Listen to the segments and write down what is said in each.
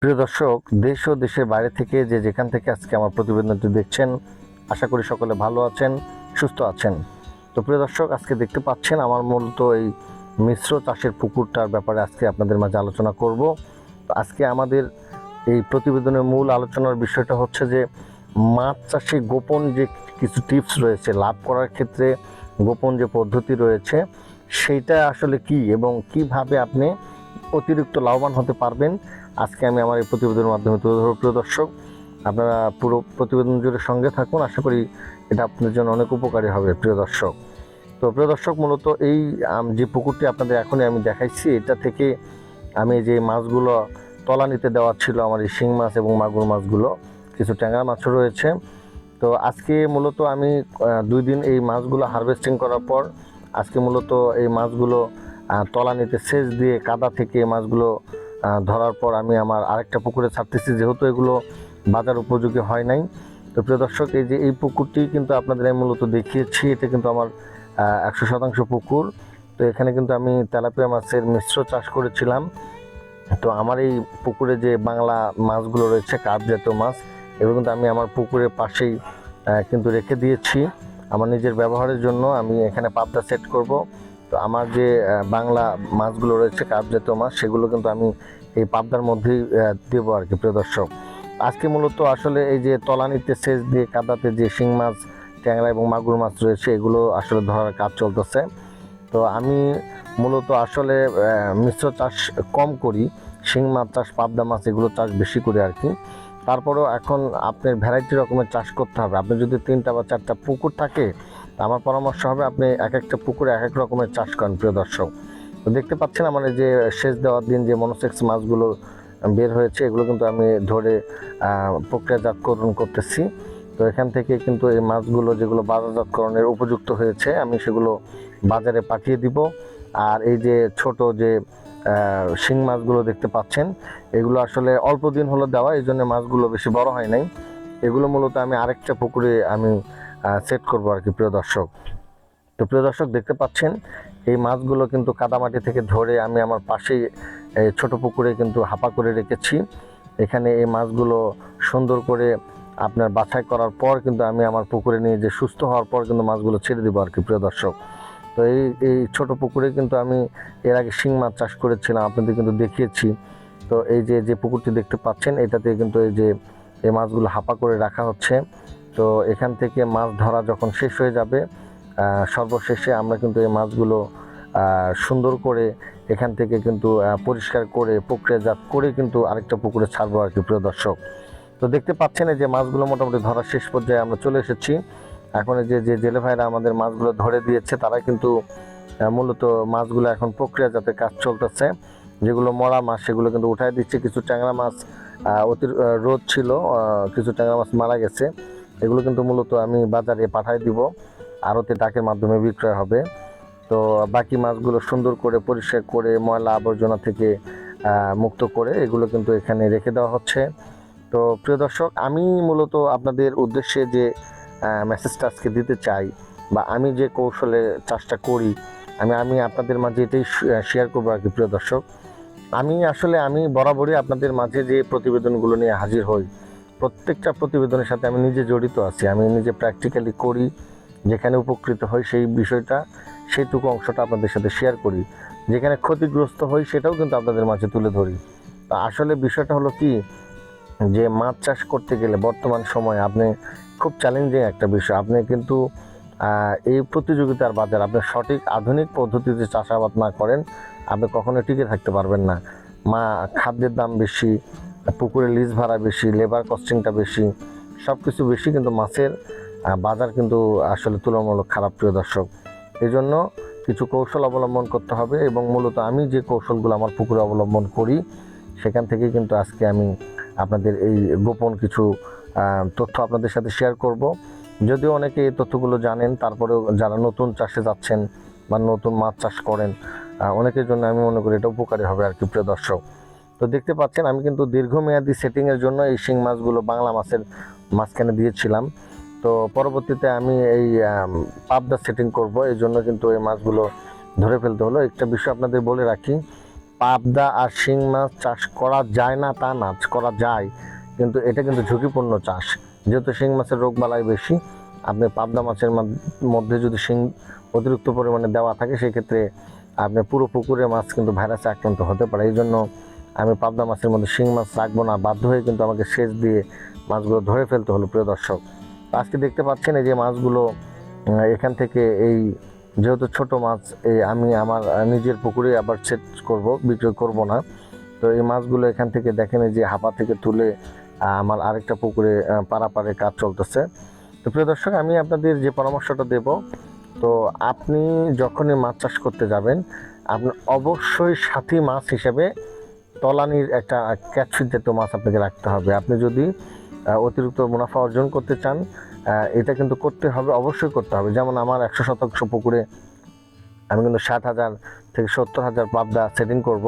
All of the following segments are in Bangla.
প্রিয় দর্শক, দেশ ও দেশের বাইরে থেকে যে যেখান থেকে আজকে আমার প্রতিবেদনটি দেখছেন, আশা করি সকলে ভালো আছেন, সুস্থ আছেন। তো প্রিয় দর্শক, আজকে দেখতে পাচ্ছেন আমার মূলত এই মিশ্র চাষের পুকুরটার ব্যাপারে আজকে আপনাদের মাঝে আলোচনা করব। তো আজকে আমাদের এই প্রতিবেদনের মূল আলোচনার বিষয়টা হচ্ছে যে মাছ চাষে গোপন যে কিছু টিপস রয়েছে, লাভ করার ক্ষেত্রে গোপন যে পদ্ধতি রয়েছে সেইটা আসলে কি এবং কিভাবে আপনি অতিরিক্ত লাভবান হতে পারবেন, আজকে আমি আমার এই প্রতিবেদনের মাধ্যমে তুলে ধরব। প্রিয় দর্শক, আপনারা পুরো প্রতিবেদন জুড়ে সঙ্গে থাকুন, আশা করি এটা আপনাদের জন্য অনেক উপকারী হবে। প্রিয় দর্শক, তো প্রিয় দর্শক, মূলত এই যে পুকুরটি আপনাদের এখনই আমি দেখাইছি, এটা থেকে আমি যে মাছগুলো তলানিতে দেওয়া ছিল, আমার এই শিং মাছ এবং মাগুর মাছগুলো, কিছু ট্যাংরা মাছও রয়েছে। তো আজকে মূলত আমি 2 দিন এই মাছগুলো হারভেস্টিং করার পর আজকে মূলত এই মাছগুলো তলানিতে সেচ দিয়ে কাদা থেকে মাছগুলো ধরার পর আমি আমার আরেকটা পুকুরে ছাড়তেছি, যেহেতু এগুলো বাজার উপযোগী হয় নাই। তো প্রিয় দর্শক, এই যে এই পুকুরটি কিন্তু আপনাদের আমি মূলত দেখিয়েছি, এটা কিন্তু আমার 100% পুকুর। তো এখানে কিন্তু আমি তেলাপিয়া মাছের মিশ্র চাষ করেছিলাম। তো আমার এই পুকুরে যে বাংলা মাছগুলো রয়েছে, কার্প জাতীয় মাছ, এগুলো কিন্তু আমি আমার পুকুরের পাশেই কিন্তু রেখে দিয়েছি আমার নিজের ব্যবহারের জন্য। আমি এখানে পাবদা সেট করব। তো আমার যে বাংলা মাছগুলো রয়েছে, কার্প জাতীয় মাছ, সেগুলো কিন্তু আমি এই পাবদার মধ্যেই দেবো আর কি। প্রিয় দর্শক, আজকে মূলত আসলে এই যে তলানিতে সেচ দিয়ে কাদাতে যে শিং মাছ, ট্যাংরা এবং মাগুর মাছ রয়েছে, এগুলো আসলে ধরার কাজ চলতেছে। তো আমি মূলত আসলে মিশ্র চাষ কম করি, শিং মাছ চাষ, পাবদা মাছ, এগুলো চাষ বেশি করি আর কি। তারপরেও এখন আপনার ভ্যারাইটি রকমের চাষ করতে হবে। আপনি যদি 3টা বা 4টা পুকুর থাকে, আমার পরামর্শ হবে আপনি এক একটা পুকুরে এক এক রকমের চাষ করেন। প্রিয় দর্শক, তো দেখতে পাচ্ছেন আমার এই যে সেচ দেওয়ার দিন যে মনোসেক্স মাছগুলো বের হয়েছে, এগুলো কিন্তু আমি ধরে প্রক্রিয়াজাতকরণ করতেছি। তো এখান থেকে কিন্তু এই মাছগুলো যেগুলো বাজারজাতকরণের উপযুক্ত হয়েছে, আমি সেগুলো বাজারে পাঠিয়ে দিব। আর এই যে ছোট যে শিং মাছগুলো দেখতে পাচ্ছেন, এগুলো আসলে অল্প দিন হলো দেওয়া, এই জন্য মাছগুলো বেশি বড় হয় নাই। এগুলো মূলত আমি আরেকটা পুকুরে আমি সেট করবো আর কি। প্রিয় দর্শক, তো প্রিয় দর্শক, দেখতে পাচ্ছেন এই মাছগুলো কিন্তু কাদামাটি থেকে ধরে আমি আমার পাশেই ছোট পুকুরে কিন্তু হাপা করে রেখেছি। এখানে এই মাছগুলো সুন্দর করে আপনার বাছাই করার পর কিন্তু আমি আমার পুকুরে নিয়ে যে সুস্থ হওয়ার পর কিন্তু মাছগুলো ছেড়ে দেবো আর কি। প্রিয় দর্শক, তো এই ছোট পুকুরে কিন্তু আমি এর আগে শিং মাছ চাষ করেছিলাম, আপনাদের কিন্তু দেখিয়েছি। তো এই যে যে পুকুরটি দেখতে পাচ্ছেন, এটাতে কিন্তু এই যে এই মাছগুলো হাপা করে রাখা হচ্ছে। তো এখান থেকে মাছ ধরা যখন শেষ হয়ে যাবে, সর্বশেষে আমরা কিন্তু এই মাছগুলো সুন্দর করে এখান থেকে কিন্তু পরিষ্কার করে প্রক্রিয়াজাত করে কিন্তু আরেকটা পুকুরে ছাড়বো আর কি। প্রিয় দর্শক, তো দেখতে পাচ্ছেন এই যে মাছগুলো মোটামুটি ধরার শেষ পর্যায়ে আমরা চলে এসেছি। এখন এই যে যে জেলে ভাইরা আমাদের মাছগুলো ধরে দিয়েছে, তারা কিন্তু মূলত মাছগুলো এখন প্রক্রিয়াজাতের কাজ চলতেছে। যেগুলো মরা মাছ সেগুলো কিন্তু উঠাই দিচ্ছে। কিছু ট্যাংরা মাছ রোদ ছিল, কিছু ট্যাংরা মাছ মারা গেছে। এগুলো কিন্তু মূলত আমি বাজারে পাঠাই দিব, আড়তে ডাকের মাধ্যমে বিক্রয় হবে। তো বাকি মাছগুলো সুন্দর করে পরিষ্কার করে ময়লা আবর্জনা থেকে মুক্ত করে এগুলো কিন্তু এখানে রেখে দেওয়া হচ্ছে। তো প্রিয় দর্শক, আমি মূলত আপনাদের উদ্দেশ্যে যে মেসেজটা আজকে দিতে চাই, বা আমি যে কৌশলে চাষটা করি, আমি আপনাদের মাঝে এটাই শেয়ার করবো আর কি। প্রিয় দর্শক, আমি বরাবরই আপনাদের মাঝে যে প্রতিবেদনগুলো নিয়ে হাজির হই, প্রত্যেকটা প্রতিবেদনের সাথে আমি নিজে জড়িত আছি। আমি নিজে প্র্যাকটিক্যালি করি, যেখানে উপকৃত হই সেই বিষয়টা, সেইটুকু অংশটা আপনাদের সাথে শেয়ার করি। যেখানে ক্ষতিগ্রস্ত হই সেটাও কিন্তু আপনাদের মাঝে তুলে ধরি। তা আসলে বিষয়টা হলো কি, যে মাছ চাষ করতে গেলে বর্তমান সময়ে আপনি খুব চ্যালেঞ্জিং একটা বিষয়। আপনি কিন্তু এই প্রতিযোগিতার বাজার, আপনি সঠিক আধুনিক পদ্ধতিতে চাষাবাদ না করেন, আপনি কখনো টিকে থাকতে পারবেন না। খাদ্যের দাম বেশি, পুকুরে লিজ ভাড়া বেশি, লেবার কস্টিংটা বেশি, সব কিছু বেশি, কিন্তু মাছের বাজার কিন্তু আসলে তুলনামূলক খারাপ। প্রিয় দর্শক, এই জন্য কিছু কৌশল অবলম্বন করতে হবে, এবং মূলত আমি যে কৌশলগুলো আমার পুকুরে অবলম্বন করি, সেখান থেকে কিন্তু আজকে আমি আপনাদের এই গোপন কিছু তথ্য আপনাদের সাথে শেয়ার করব। যদিও অনেকে এই তথ্যগুলো জানেন, তারপরেও যারা নতুন চাষে যাচ্ছেন বা নতুন মাছ চাষ করেন, অনেকের জন্য আমি মনে করি এটা উপকারী হবে আর কি। প্রিয় দর্শক, তো দেখতে পাচ্ছেন আমি কিন্তু দীর্ঘমেয়াদী সেটিংয়ের জন্য এই শিং মাছগুলো বাংলা মাছের মাঝখানে দিয়েছিলাম। তো পরবর্তীতে আমি এই পাবদা সেটিং করব, এই জন্য কিন্তু এই মাছগুলো ধরে ফেলতে হলো। একটা বিষয় আপনাদের বলে রাখি, পাবদা আর শিং মাছ চাষ করা যায় না তা না, করা যায়, কিন্তু এটা কিন্তু ঝুঁকিপূর্ণ চাষ। যেহেতু শিং মাছের রোগবালাই বেশি, আপনি পাবদা মাছের মধ্যে যদি শিং অতিরিক্ত পরিমাণে দেওয়া থাকে সেক্ষেত্রে আপনার পুরো পুকুরে মাছ কিন্তু ভাইরাসে আক্রান্ত হতে পারে। এই জন্য আমি পাবদা মাছের মধ্যে শিং মাছ রাখবো না, বাধ্য হয়ে কিন্তু আমাকে সেচ দিয়ে মাছগুলো ধরে ফেলতে হলো। প্রিয় দর্শক, আজকে দেখতে পাচ্ছেন এই যে মাছগুলো এখান থেকে এই যেহেতু ছোট মাছ, এই আমি আমার নিজের পুকুরে আবার সেট করব, বিক্রয় করব না। তো এই মাছগুলো এখান থেকে দেখেন এই যে হাপা থেকে তুলে আমার আরেকটা পুকুরে পারাপারে কাজ চলতেছে। তো প্রিয় দর্শক, আমি আপনাদের যে পরামর্শটা দেব, তো আপনি যখনই মাছ চাষ করতে যাবেন আপনি অবশ্যই সাথী মাছ হিসেবে তলানির একটা ক্যাটফিশ জাতীয় মাছ আপনাকে রাখতে হবে। আপনি যদি অতিরিক্ত মুনাফা অর্জন করতে চান, এটা কিন্তু করতে হবে, অবশ্যই করতে হবে। যেমন আমার 100 শতাংশ পুকুরে আমি কিন্তু 60,000 থেকে 70,000 পাবদা সেটিং করব,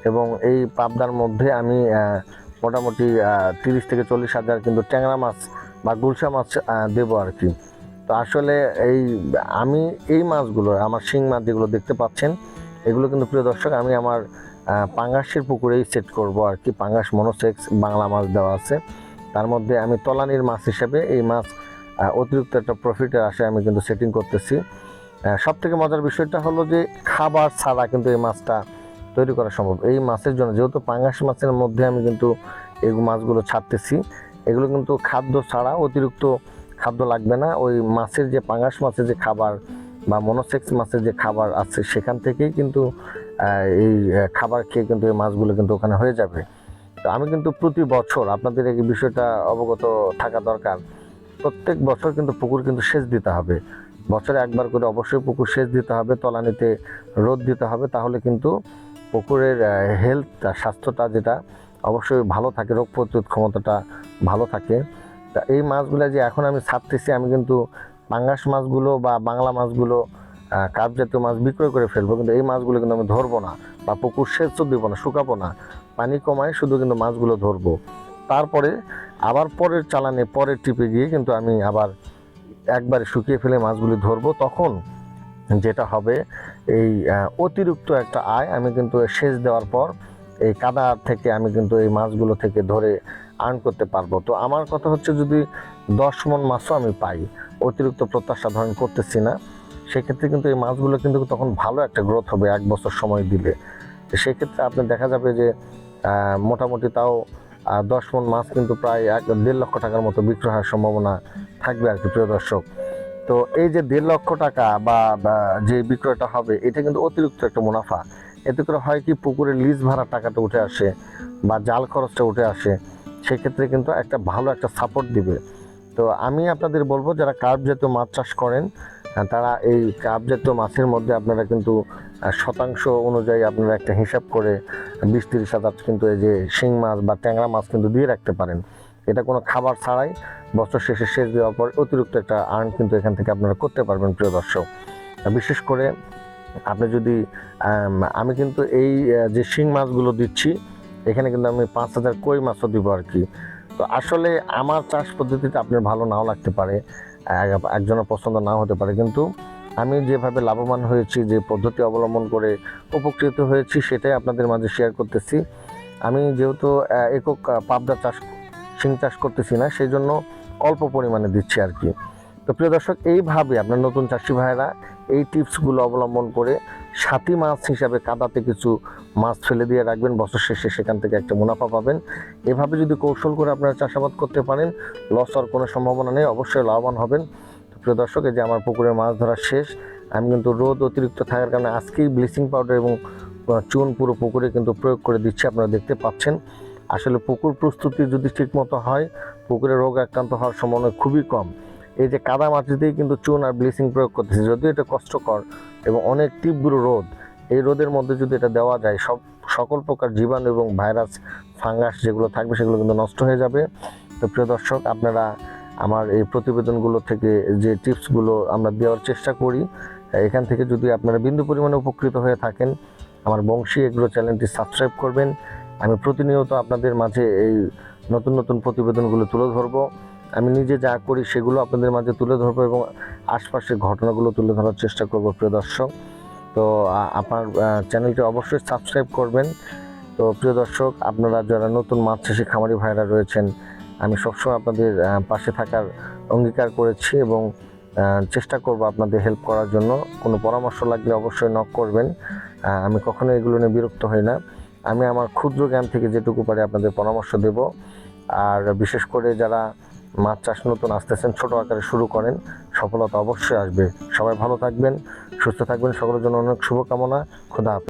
এবং এই পাবদার মধ্যে আমি মোটামুটি 30 থেকে 40,000 কিন্তু ট্যাংরা মাছ বা গুলশা মাছ দেবো আর কি। তো আসলে আমি এই মাছগুলো, আমার শিং মাছ যেগুলো দেখতে পাচ্ছেন, এগুলো কিন্তু প্রিয় দর্শক আমি আমার পাঙ্গাসের পুকুরেই সেট করব আর কি। পাঙ্গাস মনোসেক্স বাংলা মাছ দেওয়া আছে, তার মধ্যে আমি তলানির মাছ হিসেবে এই মাছ অতিরিক্ত একটা প্রফিটের আশায় আমি কিন্তু সেটিং করতেছি। সব থেকে মজার বিষয়টা হলো যে খাবার ছাড়া কিন্তু এই মাছটা তৈরি করা সম্ভব। এই মাছের জন্য যেহেতু পাঙ্গাস মাছের মধ্যে আমি কিন্তু এই মাছগুলো ছাড়তেছি, এগুলো কিন্তু খাদ্য ছাড়া অতিরিক্ত খাদ্য লাগবে না। ওই মাছের যে পাঙ্গাস মাছের যে খাবার বা মনোসেক্স মাছের যে খাবার আছে সেখান থেকেই কিন্তু এই খাবার খেয়ে কিন্তু এই মাছগুলো কিন্তু ওখানে হয়ে যাবে। তো আমি কিন্তু প্রতি বছর, আপনাদের এই বিষয়টা অবগত থাকা দরকার, প্রত্যেক বছর কিন্তু পুকুর কিন্তু সেচ দিতে হবে। বছরে একবার করে অবশ্যই পুকুর সেচ দিতে হবে, তলানিতে রোদ দিতে হবে, তাহলে কিন্তু পুকুরের হেলথ, স্বাস্থ্যটা যেটা অবশ্যই ভালো থাকে, রোগ প্রতিরোধ ক্ষমতাটা ভালো থাকে। তা এই মাছগুলো যে এখন আমি ছাড়তেছি, আমি কিন্তু পাঙ্গাস মাছগুলো বা বাংলা মাছগুলো কার্প জাতীয় মাছ বিক্রয় করে ফেলবো, কিন্তু এই মাছগুলো কিন্তু আমি ধরবো না বা পুকুর সেচও দেবো না, শুকাবো না, পানি কমায় শুধু কিন্তু মাছগুলো ধরবো। তারপরে আবার পরের চালানে পরের টিপে গিয়ে কিন্তু আমি আবার একবারে শুকিয়ে ফেলে মাছগুলি ধরবো। তখন যেটা হবে, এই অতিরিক্ত একটা আয় আমি কিন্তু সেচ দেওয়ার পর এই কাদা থেকে আমি কিন্তু এই মাছগুলো থেকে ধরে আর্ন করতে পারবো। তো আমার কথা হচ্ছে, যদি 10 মণ মাছও আমি পাই, অতিরিক্ত প্রত্যাশা ধরেন করতেছি না, সেক্ষেত্রে কিন্তু এই মাছগুলো কিন্তু তখন ভালো একটা গ্রোথ হবে 1 বছর সময় দিলে। সেক্ষেত্রে আপনি দেখা যাবে যে মোটামুটি তাও 10 মণ মাছ কিন্তু প্রায় 1.5 লক্ষ টাকার মতো বিক্রয় হওয়ার সম্ভাবনা থাকবে আর কি। প্রিয় দর্শক, তো এই যে 1.5 লক্ষ টাকা বা যে বিক্রয়টা হবে, এটা কিন্তু অতিরিক্ত একটা মুনাফা। এতে করে হয় কি, পুকুরের লিজ ভাড়ার টাকাটা উঠে আসে বা জাল খরচটা উঠে আসে, সেক্ষেত্রে কিন্তু একটা ভালো একটা সাপোর্ট দিবে। তো আমি আপনাদের বলবো, যারা কার্প জাতীয় মাছ চাষ করেন তারা এই কার্প জাতীয় মাছের মধ্যে আপনারা কিন্তু শতাংশ অনুযায়ী আপনারা একটা হিসাব করে 20-30 হাজার কিন্তু এই যে শিং মাছ বা ট্যাংরা মাছ কিন্তু দিয়ে রাখতে পারেন। এটা কোনো খাবার ছাড়াই বছর শেষে সেচ দেওয়ার পর অতিরিক্ত একটা আর্ন কিন্তু এখান থেকে আপনারা করতে পারবেন। প্রিয় দর্শক, বিশেষ করে আপনি যদি আমি কিন্তু এই যে শিং মাছগুলো দিচ্ছি, এখানে কিন্তু আমি 5,000 কই মাছও দিব আর কি। তো আসলে আমার চাষ পদ্ধতিতে আপনার ভালো নাও লাগতে পারে, একজনের পছন্দ নাও হতে পারে, কিন্তু আমি যেভাবে লাভবান হয়েছি, যে পদ্ধতি অবলম্বন করে উপকৃত হয়েছি, সেটাই আপনাদের মাঝে শেয়ার করতেছি। আমি যেহেতু একক পাবদা চাষ, শিং চাষ করতেছি না, সেই জন্য অল্প পরিমাণে দিচ্ছি আর কি। তো প্রিয় দর্শক, এইভাবে আপনার নতুন চাষি ভাইয়েরা এই টিপসগুলো অবলম্বন করে সাথী মাছ হিসাবে কাদাতে কিছু মাছ ফেলে দিয়ে রাখবেন, বছর শেষে সেখান থেকে একটা মুনাফা পাবেন। এভাবে যদি কৌশল করে আপনারা চাষাবাদ করতে পারেন, লস হওয়ার কোনো সম্ভাবনা নেই, অবশ্যই লাভবান হবেন। তো প্রিয় দর্শক, এই যে আমার পুকুরে মাছ ধরা শেষ, আমি কিন্তু রোদ অতিরিক্ত থাকার কারণে আজকেই ব্লিচিং পাউডার এবং চুন পুরো পুকুরে কিন্তু প্রয়োগ করে দিচ্ছি, আপনারা দেখতে পাচ্ছেন। আসলে পুকুর প্রস্তুতি যদি ঠিকমতো হয়, পুকুরে রোগ আক্রান্ত হওয়ার সম্ভাবনা খুবই কম। এই যে কাদা মাটিতেই কিন্তু চুন আর ব্লিচিং প্রয়োগ করতেছে, যদিও এটা কষ্টকর এবং অনেক তীব্র রোদ, এই রোদের মধ্যে যদি এটা দেওয়া যায়, সকল প্রকার জীবাণু এবং ভাইরাস, ফাঙ্গাস যেগুলো থাকবে সেগুলো কিন্তু নষ্ট হয়ে যাবে। তো প্রিয় দর্শক, আপনারা আমার এই প্রতিবেদনগুলো থেকে যে টিপসগুলো আমরা দেওয়ার চেষ্টা করি, এখান থেকে যদি আপনারা বিন্দু পরিমাণে উপকৃত হয়ে থাকেন, আমার বংশী এগ্রো চ্যানেলটি সাবস্ক্রাইব করবেন। আমি প্রতিনিয়ত আপনাদের মাঝে এই নতুন নতুন প্রতিবেদনগুলো তুলে ধরবো। আমি নিজে যা করি সেগুলো আপনাদের মাঝে তুলে ধরবো এবং আশপাশের ঘটনাগুলো তুলে ধরার চেষ্টা করব। প্রিয় দর্শক, তো তো আপনার চ্যানেলটি অবশ্যই সাবস্ক্রাইব করবেন। তো প্রিয় দর্শক, আপনারা যারা নতুন মাছ চাষি খামারি ভাইরা রয়েছেন, আমি সবসময় আপনাদের পাশে থাকার অঙ্গীকার করেছি এবং চেষ্টা করব আপনাদের হেল্প করার জন্য। কোনো পরামর্শ লাগলে অবশ্যই নক করবেন। আমি কখনো এগুলো নিয়ে বিরক্ত হই না। আমি আমার ক্ষুদ্র জ্ঞান থেকে যেটুকু পারি আপনাদের পরামর্শ দেব। আর বিশেষ করে যারা মাছ চাষ নতুন আসতেছেন, ছোট আকারে শুরু করেন, সফলতা অবশ্যই আসবে। সবাই ভালো থাকবেন, সুস্থ থাকবেন, সকলের জন্য অনেক শুভকামনা। খোদা হাফেজ।